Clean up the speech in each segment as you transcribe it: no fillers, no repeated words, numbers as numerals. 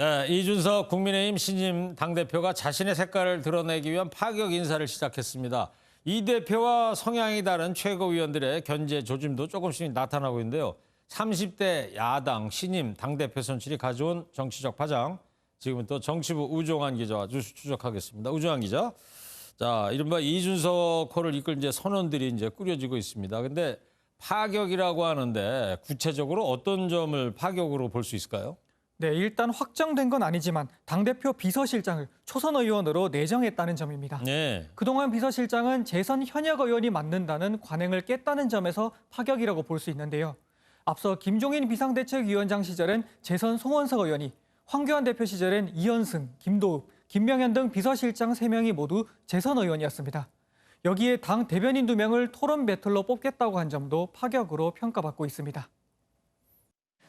네, 이준석 국민의힘 신임 당대표가 자신의 색깔을 드러내기 위한 파격 인사를 시작했습니다. 이 대표와 성향이 다른 최고위원들의 견제 조짐도 조금씩 나타나고 있는데요. 30대 야당 신임 당대표 선출이 가져온 정치적 파장, 지금은 또 정치부 우종환 기자와 추적하겠습니다. 우종환 기자. 자, 이른바 이준석 호를 이끌 이제 선원들이 이제 꾸려지고 있습니다. 근데 파격이라고 하는데 구체적으로 어떤 점을 파격으로 볼 수 있을까요? 네, 일단 확정된 건 아니지만 당대표 비서실장을 초선 의원으로 내정했다는 점입니다. 네. 그동안 비서실장은 재선 현역 의원이 맡는다는 관행을 깼다는 점에서 파격이라고 볼 수 있는데요. 앞서 김종인 비상대책위원장 시절엔 재선 송원석 의원이, 황교안 대표 시절엔 이현승, 김도읍, 김명현 등 비서실장 3명이 모두 재선 의원이었습니다. 여기에 당 대변인 2명을 토론 배틀로 뽑겠다고 한 점도 파격으로 평가받고 있습니다.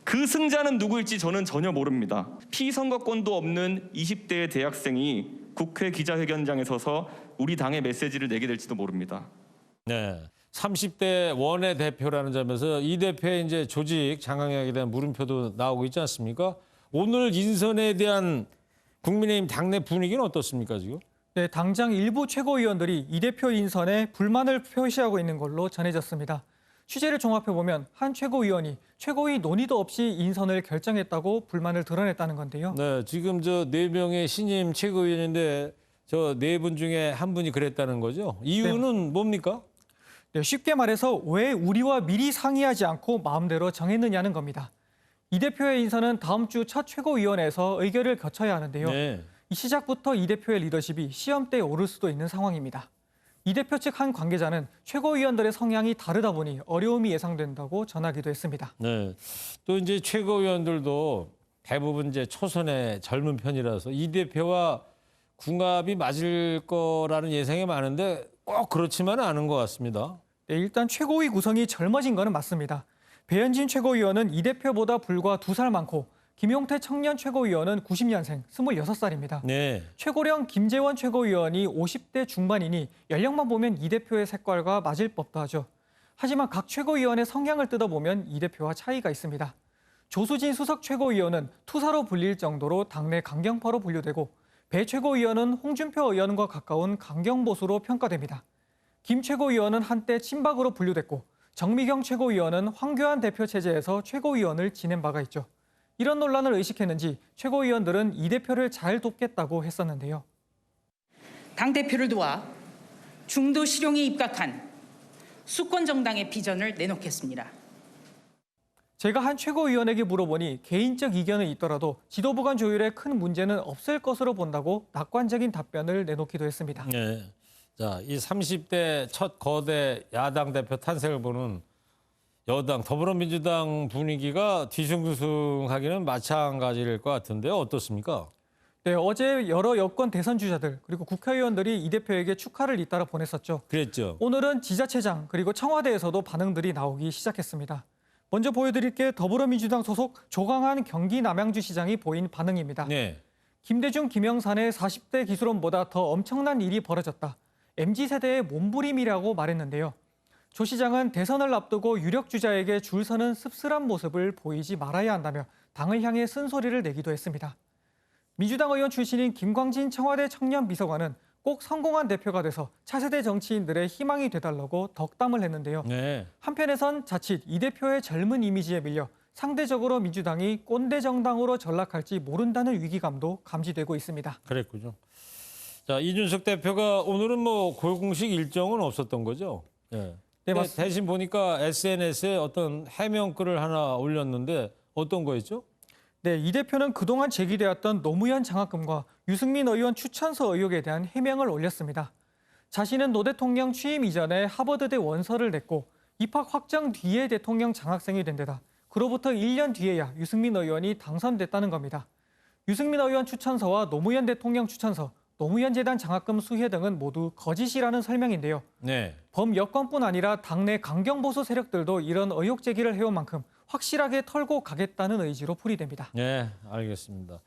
그 승자는 누구일지 저는 전혀 모릅니다. 피선거권도 없는 20대 대학생이 국회 기자회견장에 서서 우리 당의 메시지를 내게 될지도 모릅니다. 네. 30대 원외 대표라는 점에서 이 대표의 이제 조직 장악력에 대한 물음표도 나오고 있지 않습니까? 오늘 인선에 대한 국민의힘 당내 분위기는 어떻습니까, 지금? 네, 당장 일부 최고위원들이 이 대표 인선에 불만을 표시하고 있는 걸로 전해졌습니다. 취재를 종합해보면 한 최고위원이 최고위 논의도 없이 인선을 결정했다고 불만을 드러냈다는 건데요. 네, 지금 저 4명의 신임 최고위원인데 저 4분 중에 한 분이 그랬다는 거죠? 이유는 뭡니까? 네, 쉽게 말해서 왜 우리와 미리 상의하지 않고 마음대로 정했느냐는 겁니다. 이 대표의 인선은 다음 주 첫 최고위원회에서 의결을 거쳐야 하는데요. 네. 이 시작부터 이 대표의 리더십이 시험대에 오를 수도 있는 상황입니다. 이 대표 측 한 관계자는 최고위원들의 성향이 다르다 보니 어려움이 예상된다고 전하기도 했습니다. 네. 또 이제 최고위원들도 대부분 이제 초선의 젊은 편이라서 이 대표와 궁합이 맞을 거라는 예상이 많은데 꼭 그렇지만은 않은 것 같습니다. 네, 일단 최고위 구성이 젊어진 거는 맞습니다. 배현진 최고위원은 이 대표보다 불과 2살 많고 김용태 청년 최고위원은 90년생, 26살입니다. 네. 최고령 김재원 최고위원이 50대 중반이니 연령만 보면 이 대표의 색깔과 맞을 법도 하죠. 하지만 각 최고위원의 성향을 뜯어보면 이 대표와 차이가 있습니다. 조수진 수석 최고위원은 투사로 불릴 정도로 당내 강경파로 분류되고, 배 최고위원은 홍준표 의원과 가까운 강경보수로 평가됩니다. 김 최고위원은 한때 친박으로 분류됐고, 정미경 최고위원은 황교안 대표 체제에서 최고위원을 지낸 바가 있죠. 이런 논란을 의식했는지 최고위원들은 이 대표를 잘 돕겠다고 했었는데요. 당대표를 도와 중도 실용에 입각한 수권 정당의 비전을 내놓겠습니다. 제가 한 최고위원에게 물어보니 개인적 이견은 있더라도 지도부 간 조율에 큰 문제는 없을 것으로 본다고 낙관적인 답변을 내놓기도 했습니다. 네. 자, 이 30대 첫 거대 야당 대표 탄생을 보는 여당 더불어민주당 분위기가 뒤숭숭하기는 마찬가지일 것 같은데요. 어떻습니까? 네, 어제 여러 여권 대선 주자들 그리고 국회의원들이 이 대표에게 축하를 잇따라 보냈었죠. 그랬죠. 오늘은 지자체장 그리고 청와대에서도 반응들이 나오기 시작했습니다. 먼저 보여드릴 게 더불어민주당 소속 조강한 경기 남양주시장이 보인 반응입니다. 네. 김대중, 김영삼의 40대 기술원보다 더 엄청난 일이 벌어졌다. MZ세대의 몸부림이라고 말했는데요. 조 시장은 대선을 앞두고 유력 주자에게 줄 서는 씁쓸한 모습을 보이지 말아야 한다며 당을 향해 쓴소리를 내기도 했습니다. 민주당 의원 출신인 김광진 청와대 청년 비서관은 꼭 성공한 대표가 돼서 차세대 정치인들의 희망이 되달라고 덕담을 했는데요. 네. 한편에선 자칫 이 대표의 젊은 이미지에 밀려 상대적으로 민주당이 꼰대 정당으로 전락할지 모른다는 위기감도 감지되고 있습니다. 그랬군요. 자, 이준석 대표가 오늘은 뭐 공식 일정은 없었던 거죠? 네. 네, 근데 맞습니다. 대신 보니까 SNS에 어떤 해명글을 하나 올렸는데 어떤 거였죠? 네, 이 대표는 그동안 제기되었던 노무현 장학금과 유승민 의원 추천서 의혹에 대한 해명을 올렸습니다. 자신은 노 대통령 취임 이전에 하버드대 원서를 냈고 입학 확정 뒤에 대통령 장학생이 된 데다 그로부터 1년 뒤에야 유승민 의원이 당선됐다는 겁니다. 유승민 의원 추천서와 노무현 대통령 추천서, 노무현 재단 장학금 수혜 등은 모두 거짓이라는 설명인데요. 네. 범여권뿐 아니라 당내 강경보수 세력들도 이런 의혹 제기를 해온 만큼 확실하게 털고 가겠다는 의지로 풀이됩니다. 네, 알겠습니다.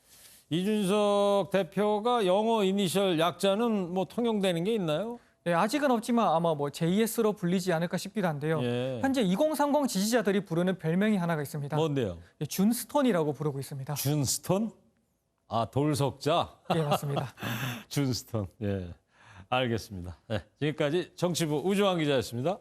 이준석 대표가 영어 이니셜 약자는 뭐 통용되는 게 있나요? 네, 아직은 없지만 아마 JS로 불리지 않을까 싶기도 한데요. 예. 현재 2030 지지자들이 부르는 별명이 하나가 있습니다. 뭔데요? 준스톤이라고 부르고 있습니다. 준스톤? 아, 돌석자? 예, 맞습니다. 준스톤. 예, 알겠습니다. 네, 지금까지 정치부 우주환 기자였습니다.